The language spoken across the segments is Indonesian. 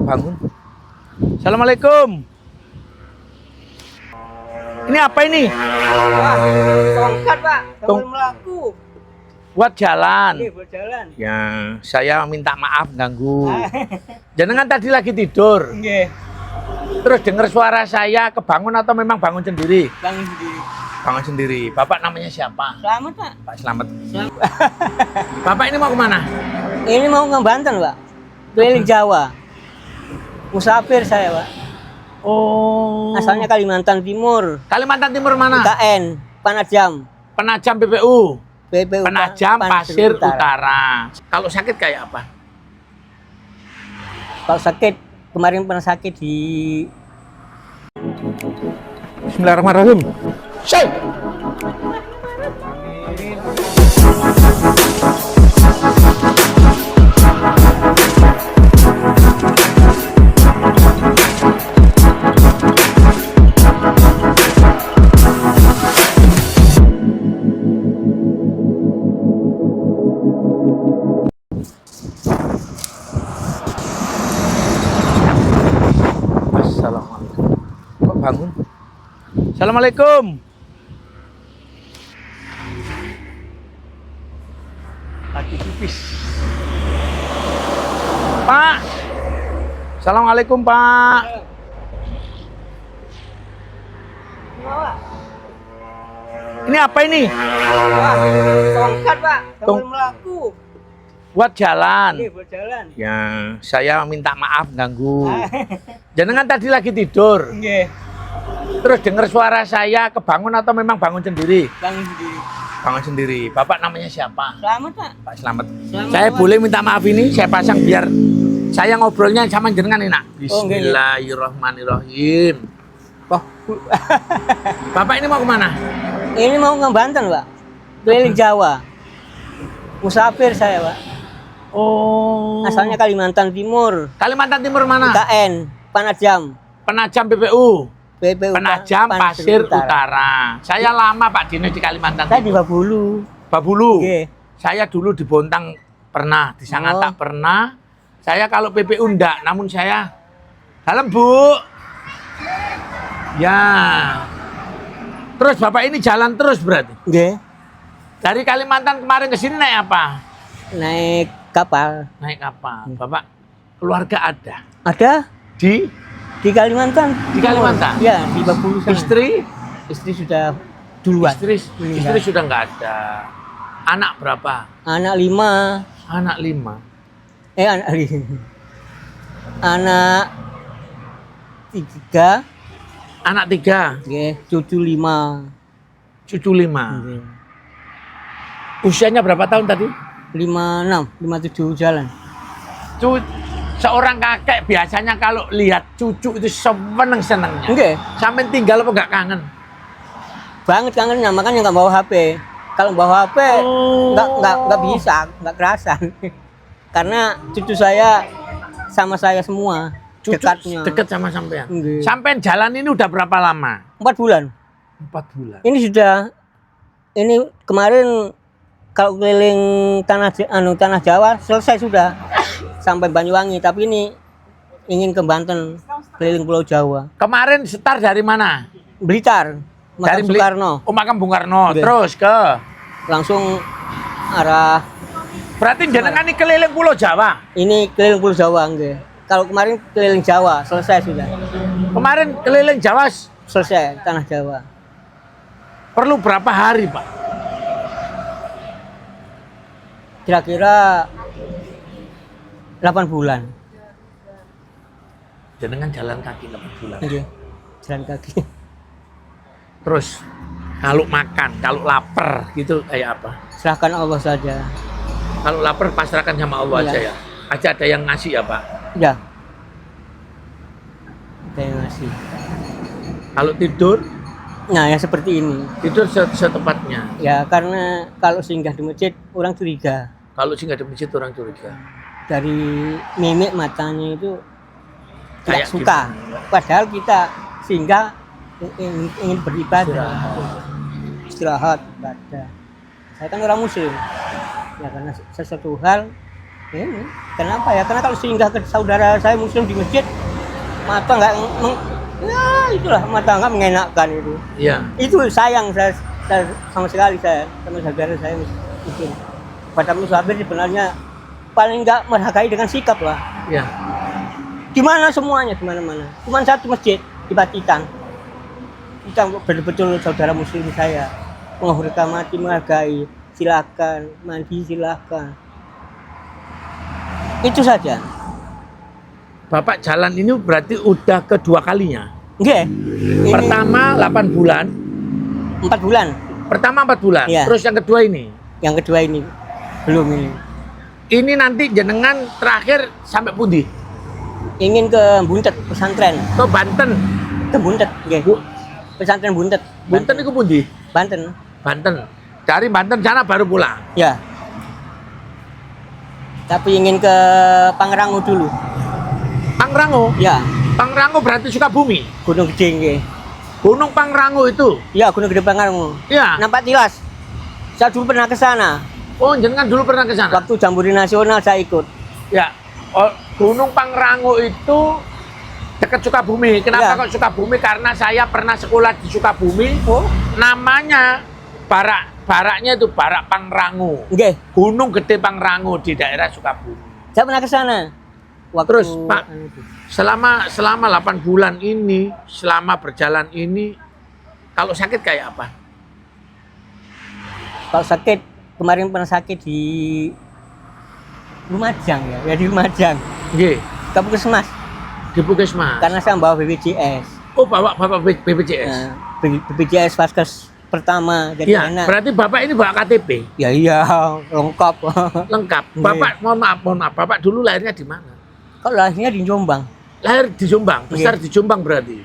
bangun. Assalamualaikum. Ini apa ini? Tongkat, Pak. Tongkat melaku. Buat jalan. Iya, buat jalan. Ya, saya minta maaf ganggu. Jenengan tadi lagi tidur. Nggih. Terus dengar suara saya kebangun atau memang bangun sendiri? Bangun sendiri. Bangun sendiri. Bapak namanya siapa? Selamat, Pak. Pak Slamet. Selamat. Bapak ini mau kemana? Ini mau ke Banten, Pak. Keliling Jawa. Musafir saya, Pak. Oh. Asalnya Kalimantan Timur. Kalimantan Timur mana? KN, Panajam. Penajam PPU. PPU Penajam Pasir Utara. Kalau sakit kayak apa? Kalau sakit, kemarin pernah sakit di Bismillahirrahmanirrahim. Syekh. Assalamualaikum. Kok bangun? Assalamualaikum. Lagi pipis. Pak. Assalamualaikum, Pak. Ini apa ini? Tongkat, Pak. Tongkat melaku. Buat jalan. Iya, buat jalan. Ya, saya minta maaf ganggu. Jenengan tadi lagi tidur. Nggih. Terus dengar suara saya kebangun atau memang bangun sendiri? Bangun sendiri. Bangun sendiri. Bapak namanya siapa? Selamat, Pak. Pak Slamet. Selamat, Saya Pak. boleh minta maaf ini saya pasang biar saya ngobrolnya sama jenengan enak. Oh, enggak, Bismillahirrahmanirrahim. Oh. Bapak ini mau kemana? Ini mau ke Banten, Pak. Keliling Jawa. Musafir saya, Pak. Oh. Asalnya Kalimantan Timur. Kalimantan Timur mana? KN, Panajam. Penajam PPU. PPU Penajam Pasir Utara. Saya lama Pak Dino di Kalimantan Saya di Timur. Babulu. Babulu. Nggih. Saya dulu di Bontang pernah, di Sangatta Oh. pernah. Saya kalau PPU enggak, namun saya dalam Bu. Ya. Terus Bapak ini jalan terus berarti. Nggih. Dari Kalimantan kemarin ke sini naik apa? Naik kapal. Naik kapal. Bapak keluarga ada Ada di Kalimantan. Di Kalimantan? Ya, di Babulu sana. istri sudah duluan. istri sudah nggak ada. Anak berapa? Anak 5. Anak 5. Anak 5. Anak 3. Anak 3, Nggih, cucu 5. cucu 5. Nggih. Usianya berapa tahun tadi? 56, 57 jalan. Seorang kakek biasanya kalau lihat cucu itu seneng-senengnya. Nggih. Sampai tinggal apa nggak kangen? Banget kangennya, makanya nggak bawa HP. Kalau bawa HP nggak bisa, nggak kerasan. Karena cucu saya sama saya semua. Cucu Dekatnya. deket sama sampean. Nggih. Sampean jalan ini udah berapa lama? 4 bulan. 4 bulan. Ini kemarin kalau keliling tanah Jawa selesai sudah sampai Banyuwangi, tapi ini ingin ke Banten, keliling Pulau Jawa. Kemarin setar dari mana? Blitar, Makam Soekarno. Oh, Makam Bung Karno. Nggih. Terus ke Langsung arah berarti jenengan ini keliling Pulau Jawa. ini keliling Pulau Jawa nggih. Kalau kemarin keliling Jawa selesai sudah. Kemarin keliling Jawa Selesai tanah Jawa. perlu berapa hari, Pak? Kira-kira 8 bulan. Jenengan jalan kaki 8 bulan. Nggih. Jalan kaki. Terus kalau makan, kalau lapar gitu kayak apa? Serahkan Allah saja. Kalau lapar pasrahkan sama Allah Iya. aja ya. Aja ada yang ngasih ya, Pak. Ya. Terima kasih. Kalau tidur, Nah, ya seperti ini. tidur setepatnya. Ya, karena kalau singgah di masjid orang curiga. Kalau sih nggak ada masjid orang curiga. Dari mimik matanya itu tidak Kayak suka. gimana? Padahal kita singgah ingin beribadah. Istirahat, ibadah. Saya kan orang muslim. Ya karena sesuatu hal Ini. Kenapa ya? Karena kalau singgah ke saudara saya muslim di masjid, mata nggak ya itulah, mata nggak mengenakan itu. Iya. Itu sayang saya sama sekali saya sama saudara saya muslim. Pada musafir sebenarnya paling nggak menghargai dengan sikap lah. Iya. Di mana semuanya, di mana-mana. Cuma satu masjid di Pacitan. Kita betul-betul saudara muslim saya menghormati, menghargai, silakan mandi, silakan. Itu saja. Bapak jalan ini berarti udah kedua kalinya. Nggih. Ini Pertama 8 bulan. 4 bulan. Pertama 4 bulan. Iya. Terus yang kedua ini. Yang kedua ini belum ini. Ini nanti jenengan terakhir sampai pundi? Ingin ke Buntet pesantren. Ke Banten. Ke Buntet, nggih. Bu, Pesantren Buntet. Banten itu pundi? Banten. Banten. Dari Banten sana baru pulang. Ya. Tapi ingin ke Pangrango dulu. Pangrango. Ya, Pangrango berarti Sukabumi. Gunung Gede nggih. Gunung Pangrango itu. Ya, Gunung Gede Pangrango. Iya. Nampak tilas. Saya dulu pernah ke sana. Oh, jenengan dulu pernah ke sana? Waktu Jambore Nasional saya ikut. Ya. Oh, Gunung Pangrango itu dekat Sukabumi. Kenapa Ya. kok Sukabumi? Karena saya pernah sekolah di Sukabumi. Oh, Namanya baraknya itu Barak Pangrango. nggih. Gunung Gede Pangrango di daerah Sukabumi. Saya pernah ke sana. Waktu Terus, Pak, selama 8 bulan ini, selama berjalan ini, kalau sakit kayak apa? kalau sakit kemarin pernah sakit di Lumajang ya, di Lumajang. Nggih, Ke Puskesmas di Puskesmas. karena saya bawa BPJS. Oh, bapak BPJS. Nah, BPJS Vaskes pertama jadi Iya, enak. berarti bapak ini bawa KTP Ya iya, lengkap. lengkap. Iya. Bapak, mohon maaf, bapak dulu lahirnya di mana? Kalau lahirnya di Jombang, Lahir di Jombang, besar Iya. di Jombang berarti.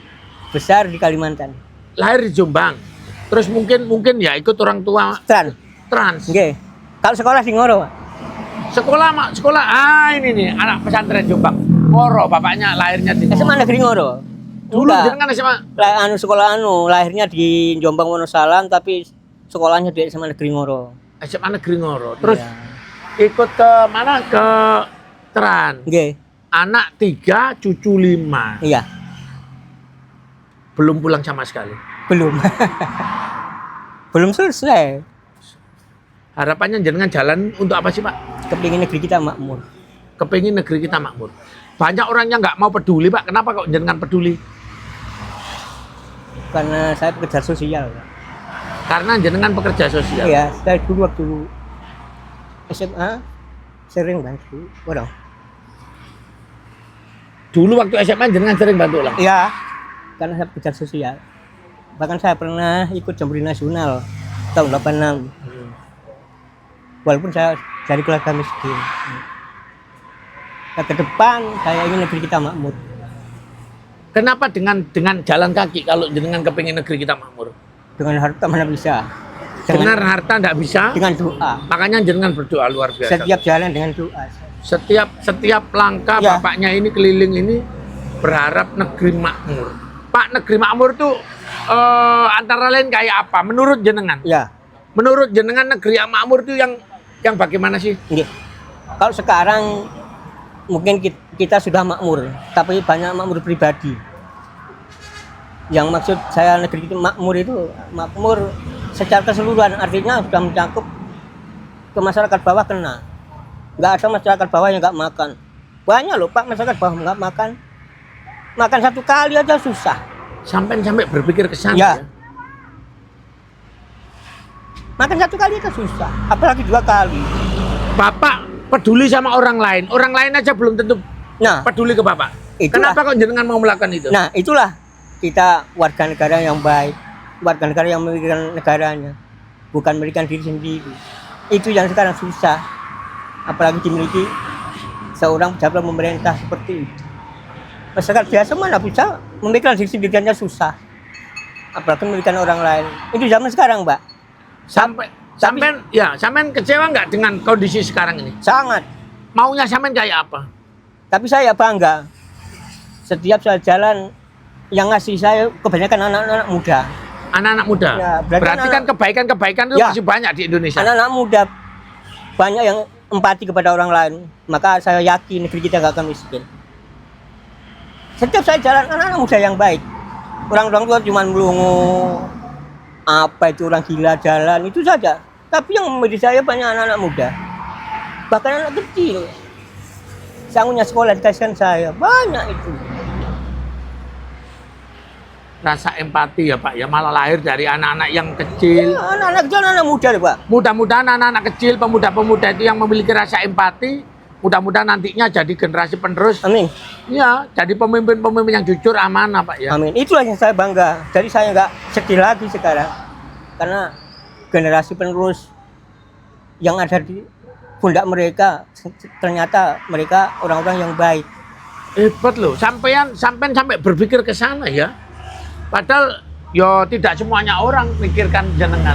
besar di Kalimantan. Lahir di Jombang. Terus mungkin ya ikut orang tua Tran, trans. nggih. Kalau sekolah di Ngoro, Pak. Sekolah. Ini nih anak pesantren Jombang. Ngoro, bapaknya lahirnya di SMA Negeri Ngoro. Dulu Enggak. jenengan SMA Sekolah lahirnya di Jombang Wonosalam tapi sekolahnya di SMA Negeri Ngoro. SMA Negeri Ngoro. Terus Iya. ikut ke mana? Ke Trans. Nggih. Anak 3, cucu 5. Iya, Belum pulang sama sekali. belum. Belum selesai. Harapannya jenengan jalan untuk apa sih, Pak? Kepingin negeri kita makmur. Kepingin negeri kita makmur. Banyak orang yang nggak mau peduli, Pak. Kenapa kok jenengan peduli? Karena saya pekerja sosial, Pak. Karena jenengan pekerja sosial. Iya, saya dulu waktu SMA sering bantu orang. Dulu waktu SMA jenengan sering bantu orang. Iya, karena saya pekerja sosial. Bahkan saya pernah ikut Jambore Nasional tahun 86. Walaupun saya dari keluarga miskin. Nah, ke depan saya ingin negeri kita makmur. Kenapa dengan jalan kaki kalau jenengan kepingin negeri kita makmur? Dengan harta mana bisa? Dengan harta nggak bisa. Dengan doa. Makanya jenengan berdoa luar biasa. Setiap jalan dengan doa. Setiap langkah Ya. bapaknya ini keliling ini berharap negeri makmur. Pak, negeri makmur itu antara lain kayak apa? Menurut jenengan? Ya, Menurut jenengan negeri yang makmur itu yang bagaimana sih? nggih. Kalau sekarang mungkin kita sudah makmur, tapi banyak makmur pribadi. Yang maksud saya negeri itu makmur secara keseluruhan, artinya sudah mencakup ke masyarakat bawah kena. Nggak ada masyarakat bawah yang nggak makan. Banyak loh Pak masyarakat bawah nggak makan. Makan satu kali aja susah. Sampai berpikir ke sana. Ya. Makan satu kali aja susah, apalagi 2 kali. Bapak peduli sama orang lain. Orang lain aja belum tentu Nah, peduli ke Bapak. itulah. Kenapa kok jenengan mau melakukan itu? Nah, itulah kita warga negara yang baik, warga negara yang memikirkan negaranya, bukan memikirkan diri sendiri. Itu yang sekarang susah, apalagi dimiliki seorang pejabat pemerintah seperti itu. Masyarakat biasa mana bisa memikirkan diri sendirinya susah, apalagi memikirkan orang lain. Itu zaman sekarang, Mbak. Sampean kecewa nggak dengan kondisi sekarang ini? Sangat. Maunya sampean kayak apa? Tapi saya bangga. Setiap saya jalan, yang ngasih saya kebanyakan anak-anak muda. Anak-anak muda. Ya, berarti kan kebaikan-kebaikan itu Ya. masih banyak di Indonesia. Anak-anak muda banyak yang empati kepada orang lain, maka saya yakin negeri kita nggak akan miskin. Setiap saya jalan, anak-anak muda yang baik. Orang-orang tua cuma melongo, apa itu orang gila jalan, itu saja. Tapi yang mendidik saya banyak anak-anak muda. Bahkan anak kecil. Sangunya sekolah dikasihkan saya, banyak itu. Rasa empati ya Pak, ya malah lahir dari anak-anak yang kecil. Ya, anak-anak kecil, anak muda deh Pak. Mudah-mudahan anak-anak kecil, pemuda-pemuda itu yang memiliki rasa empati, mudah-mudahan nantinya jadi generasi penerus. Amin. Ya, jadi pemimpin-pemimpin yang jujur, amanah Pak ya. Amin. Itulah yang saya bangga. Jadi saya nggak sedih lagi sekarang. Karena generasi penerus yang ada di pundak mereka, ternyata mereka orang-orang yang baik. Hebat loh, sampai berpikir ke sana ya. Padahal ya tidak semuanya orang mikirkan jenengan.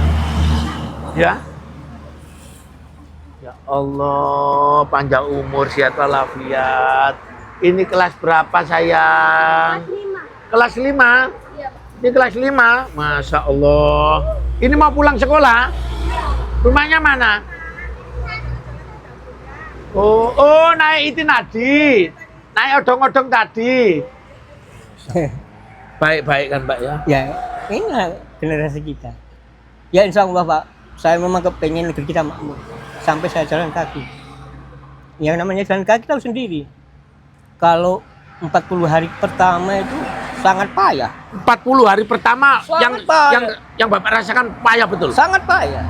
Ya. Ya Allah, panjang umur, sehat walafiat. Ini kelas berapa sayang? Kelas 5. Ini kelas 5. Masya Allah. Ini mau pulang sekolah? Rumahnya mana? Oh, naik itu tadi. Naik odong-odong tadi. Baik-baik kan Pak ya? Ya, inilah generasi kita. Ya insya Allah Pak, saya memang kepengen negeri kita makmur. Sampai saya jalan kaki. Yang namanya jalan kaki tahu sendiri. Kalau 40 hari pertama itu sangat payah. 40 hari pertama Sangat payah. yang Bapak rasakan payah betul? Sangat payah.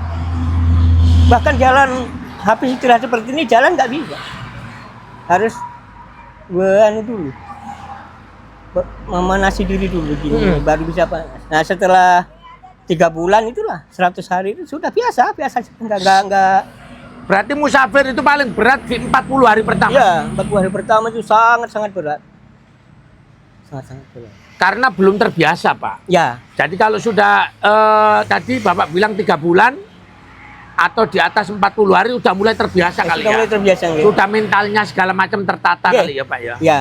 Bahkan jalan habis istirahat seperti ini jalan nggak bisa. Harus dulu. Memanasi diri dulu gini, baru bisa panas. Nah setelah 3 bulan itulah 100 hari itu sudah biasa enggak. Berarti musafir itu paling berat di 40 hari pertama. Iya, 40 hari pertama itu sangat berat. Sangat berat. Karena belum terbiasa, Pak. Ya. Jadi kalau sudah tadi Bapak bilang 3 bulan atau di atas 40 hari udah mulai terbiasa kali sudah ya. mulai terbiasa ya. Sudah mentalnya segala macam tertata kali ya, Pak ya. Ya.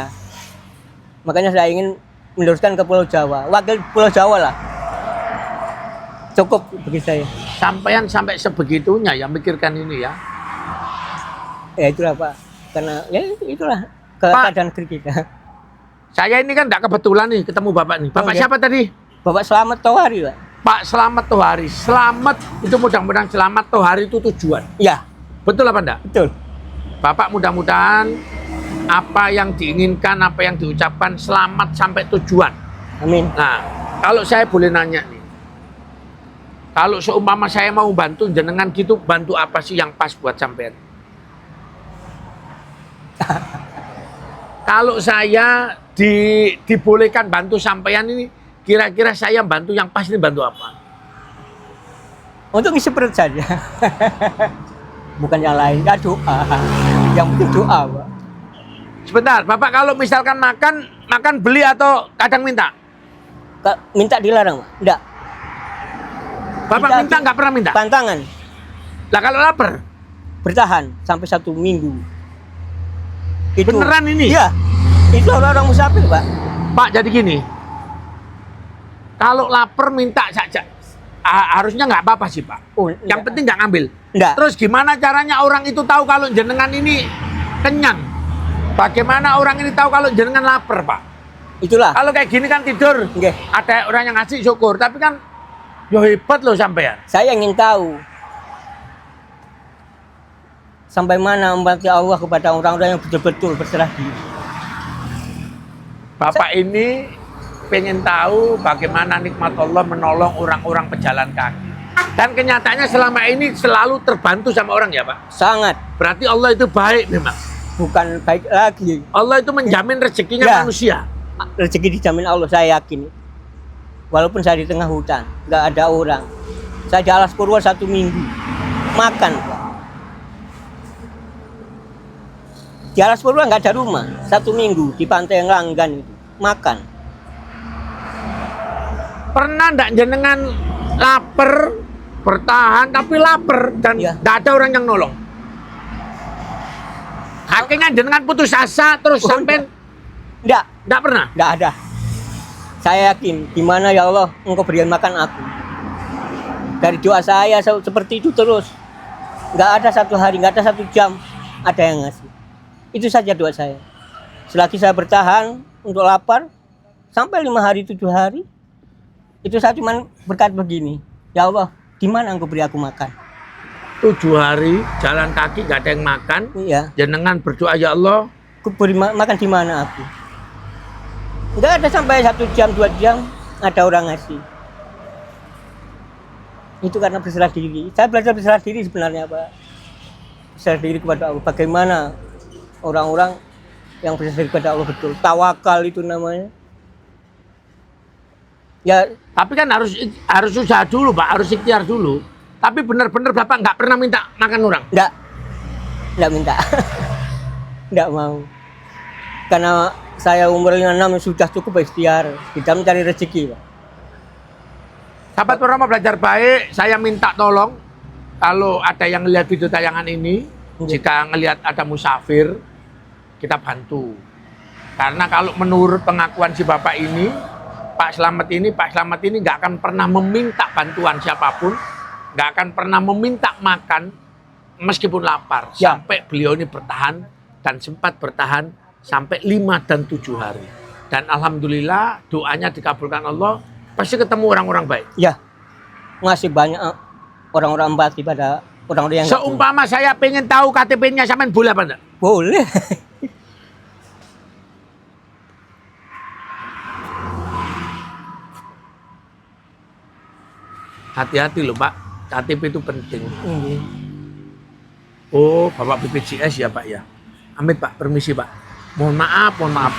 Makanya saya ingin meneruskan ke Pulau Jawa. Wakil Pulau Jawa lah. Cukup bagi saya. Sampai sebegitunya ya mikirkan ini ya. Ya itulah Pak. Karena ya itulah keadaan negeri kita. Saya ini kan tidak kebetulan nih ketemu Bapak nih. Bapak siapa tadi? Bapak Selamat Tohari, Pak. Pak Selamat Tohari. Selamat itu mudah-mudahan Selamat Tohari itu tujuan. Ya. Betul apa enggak? Betul. Bapak mudah-mudahan apa yang diinginkan, apa yang diucapkan selamat sampai tujuan. Amin. Nah, kalau saya boleh nanya nih. Kalau seumpama saya mau bantu jenengan gitu, bantu apa sih yang pas buat sampean? Kalau saya dibolehkan bantu sampean ini, kira-kira saya bantu yang pas ini bantu apa? Untuk isi perut saja. Bukan yang lain, ya doa. Yang penting doa, Pak. Sebentar, Bapak kalau misalkan makan beli atau kadang minta? Minta dilarang, Pak? Enggak. Bapak minta nggak pernah minta? Pantangan. Lah kalau lapar? Bertahan sampai 1 minggu. Itu, beneran ini? Iya. Itu orang-orang musafir, Pak. Pak, jadi gini. Kalau lapar minta saja. Harusnya nggak apa-apa sih, Pak. Oh, yang penting nggak ngambil. Enggak. Terus gimana caranya orang itu tahu kalau jenengan ini kenyang? Bagaimana orang ini tahu kalau jenengan lapar, Pak? Itulah. Kalau kayak gini kan tidur. Nggih. Ada orang yang ngasih syukur. Tapi kan yo hebat loh sampean. Saya ingin tahu sampai mana empati Allah kepada orang-orang yang betul-betul berserah diri. Bapak ini pengen tahu bagaimana nikmat Allah menolong orang-orang pejalan kaki. Dan kenyataannya selama ini selalu terbantu sama orang ya, Pak? Sangat. Berarti Allah itu baik memang. Bukan baik lagi. Allah itu menjamin rezekinya Ya. manusia. Rezeki dijamin Allah, saya yakin. Walaupun saya di tengah hutan, nggak ada orang. Saya di alas purwa 1 minggu. Makan, Pak. Di alas purwa nggak ada rumah. 1 minggu di pantai Langgan itu. Makan. Pernah nggak jenengan lapar, bertahan tapi lapar dan Ya. nggak ada orang yang nolong? Akhirnya jenengan putus asa terus sampai nggak pernah? Nggak ada. Saya yakin, di mana ya Allah Engkau berikan makan aku. Dari doa saya seperti itu terus. Nggak ada 1 hari, nggak ada 1 jam ada yang ngasih. Itu saja doa saya. Selagi saya bertahan untuk lapar sampai 5 hari 7 hari, itu saya cuma berkata begini, ya Allah, di mana Engkau beri aku makan? 7 hari jalan kaki gak ada yang makan. Iya. Jenengan berdoa, ya Allah, Aku beri makan di mana aku? Enggak ada sampai 1 jam 2 jam ada orang ngasih. Itu karena berserah diri. Saya belajar berserah diri sebenarnya, Pak. Berserah diri kepada Allah. Bagaimana orang-orang yang berserah diri kepada Allah betul. Tawakal itu namanya. Ya, tapi kan harus usaha dulu, Pak, harus ikhtiar dulu. Tapi benar-benar Bapak nggak pernah minta makan orang? enggak minta. Enggak mau. Karena saya umur 56 sudah cukup ikhtiar. Kita mencari rezeki, Pak. Sahabat Purnama Belajar Baik, saya minta tolong kalau ada yang melihat video tayangan ini, jika ngelihat ada musafir, kita bantu. Karena kalau menurut pengakuan si Bapak ini, Pak Slamet ini nggak akan pernah meminta bantuan siapapun, nggak akan pernah meminta makan meskipun lapar. Ya. Sampai beliau ini bertahan dan sempat bertahan sampai 5 dan 7 hari. Dan alhamdulillah doanya dikabulkan Allah, pasti ketemu orang-orang baik. Ya, ngasih banyak orang-orang empati pada orang-orang yang nggak Seumpama saya pengen tahu KTP-nya sampean boleh apa enggak? boleh. Hati-hati loh Pak, KTP itu penting. Ini. Oh, Bapak BPJS ya Pak ya. Amit Pak, permisi Pak. Mohon maaf.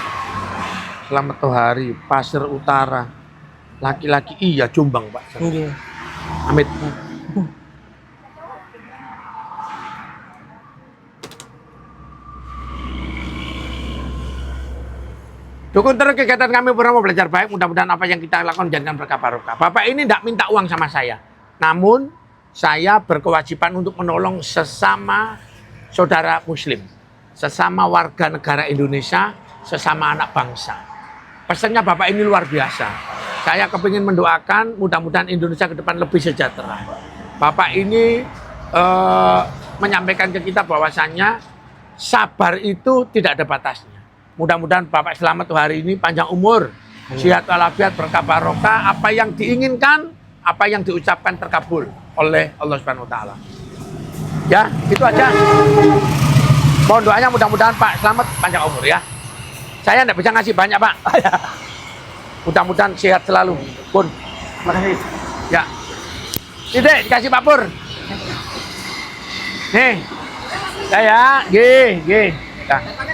Selamat Tohari, Pasir Utara. Laki-laki, iya Jombang Pak. Ini. Amit. Dukung terus kegiatan kami Purnama Belajar Baik. Mudah-mudahan apa yang kita lakukan jadikan berkah barokah. Bapak ini tidak minta uang sama saya. Namun saya berkewajiban untuk menolong sesama saudara muslim. Sesama warga negara Indonesia, sesama anak bangsa. Pesannya Bapak ini luar biasa. Saya kepingin mendoakan mudah-mudahan Indonesia ke depan lebih sejahtera. Bapak ini menyampaikan ke kita bahwasannya sabar itu tidak ada batasnya. Mudah-mudahan Bapak selamat hari ini, panjang umur, sehat walafiat, berkah barokah, apa yang diinginkan, apa yang diucapkan terkabul oleh Allah Subhanahu wa taala. Ya, itu aja. Mohon doanya mudah-mudahan Pak selamat panjang umur ya. Saya tidak bisa ngasih banyak, Pak. Mudah-mudahan sehat selalu. Pun. Makasih. Ya. Tidak dikasih Pak Pur. Nih. Saya, gih. Nah.